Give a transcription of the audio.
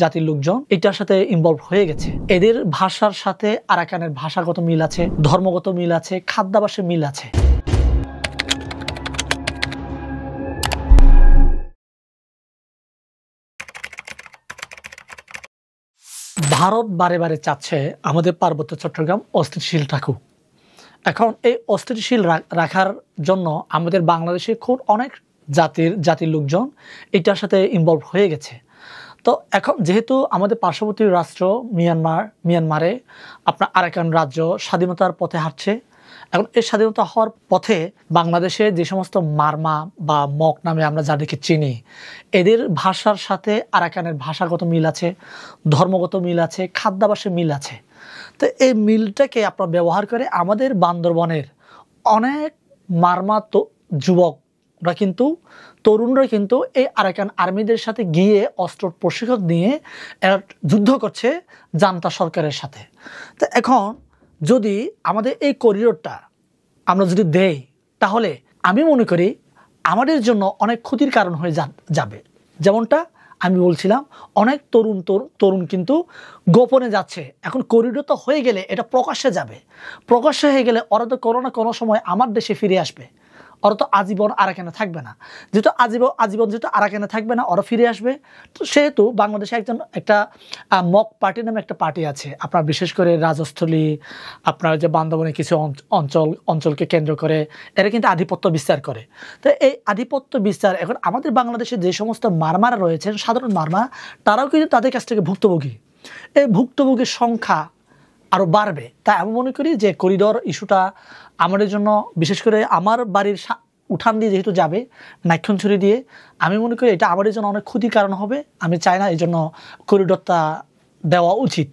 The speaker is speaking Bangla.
জাতির লোকজন এটার সাথে ইনভলভ হয়ে গেছে। এদের ভাষার সাথে আরাকানের ভাষাগত মিল আছে, ধর্মগত মিল আছে, খাদ্যাভ্যাসের মিল আছে। ভারত বারে বারে চাচ্ছে আমাদের পার্বত্য চট্টগ্রাম অস্থিতিশীল থাকুক। এখন এই অস্থিতিশীল রাখার জন্য আমাদের বাংলাদেশে খুব অনেক জাতির লোকজন এটার সাথে ইনভলভ হয়ে গেছে। তো এখন যেহেতু আমাদের পার্শ্ববর্তী রাষ্ট্র মিয়ানমারে আপনার আরাকান রাজ্য স্বাধীনতার পথে হাঁটছে। এখন এই স্বাধীনতা হওয়ার পথে বাংলাদেশে যে সমস্ত মারমা বা মক নামে আমরা যাদেরকে চিনি, এদের ভাষার সাথে আরাকানের ভাষাগত মিল আছে, ধর্মগত মিল আছে, খাদ্যাভ্যাসের মিল আছে। তো এই মিলটাকে আপনারা ব্যবহার করে আমাদের বান্দরবনের অনেক মারমা যুবকরা কিন্তু তরুণরা কিন্তু এই আরাকান আর্মিদের সাথে গিয়ে অস্ত্র প্রশিক্ষণ নিয়ে এরা যুদ্ধ করছে জান্তা সরকারের সাথে। তো এখন যদি আমাদের এই করিডোরটা আমরা যদি দেই, তাহলে আমি মনে করি আমাদের জন্য অনেক ক্ষতির কারণ হয়ে যাবে। যেমনটা আমি বলছিলাম, অনেক তরুণ কিন্তু গোপনে যাচ্ছে। এখন করিডোর তো হয়ে গেলে এটা প্রকাশ্যে যাবে। প্রকাশ্যে হয়ে গেলে ওরা তো কোনো না কোনো সময় আমার দেশে ফিরে আসবে। ওরা তো আজীবন আরাকানে থাকবে না। যেহেতু আজীবন যেহেতু আরাকানে থাকবে না, ওরা ফিরে আসবে। তো সেহেতু বাংলাদেশে একটা মক পার্টি নামে একটা পার্টি আছে। আপনার বিশেষ করে রাজস্থলী, আপনার যে বান্দরবনে কিছু অঞ্চলকে কেন্দ্র করে এরা কিন্তু আধিপত্য বিস্তার করে। তো এই আধিপত্য বিস্তার এখন আমাদের বাংলাদেশে যে সমস্ত মারমারা রয়েছেন, সাধারণ মারমা, তারাও কিন্তু তাদের কাছ থেকে ভুক্তভোগী। এই ভুক্তভোগীর সংখ্যা আরও বাড়বে। তাই আমি মনে করি যে করিডোর ইস্যুটা আমাদের জন্য, বিশেষ করে আমার বাড়ির উঠান দিয়ে যেহেতু যাবে নাইক্ষণছড়ি দিয়ে, আমি মনে করি এটা আমাদের জন্য অনেক ক্ষতির কারণ হবে। আমি চাই না এই জন্য করিডোরটা দেওয়া উচিত।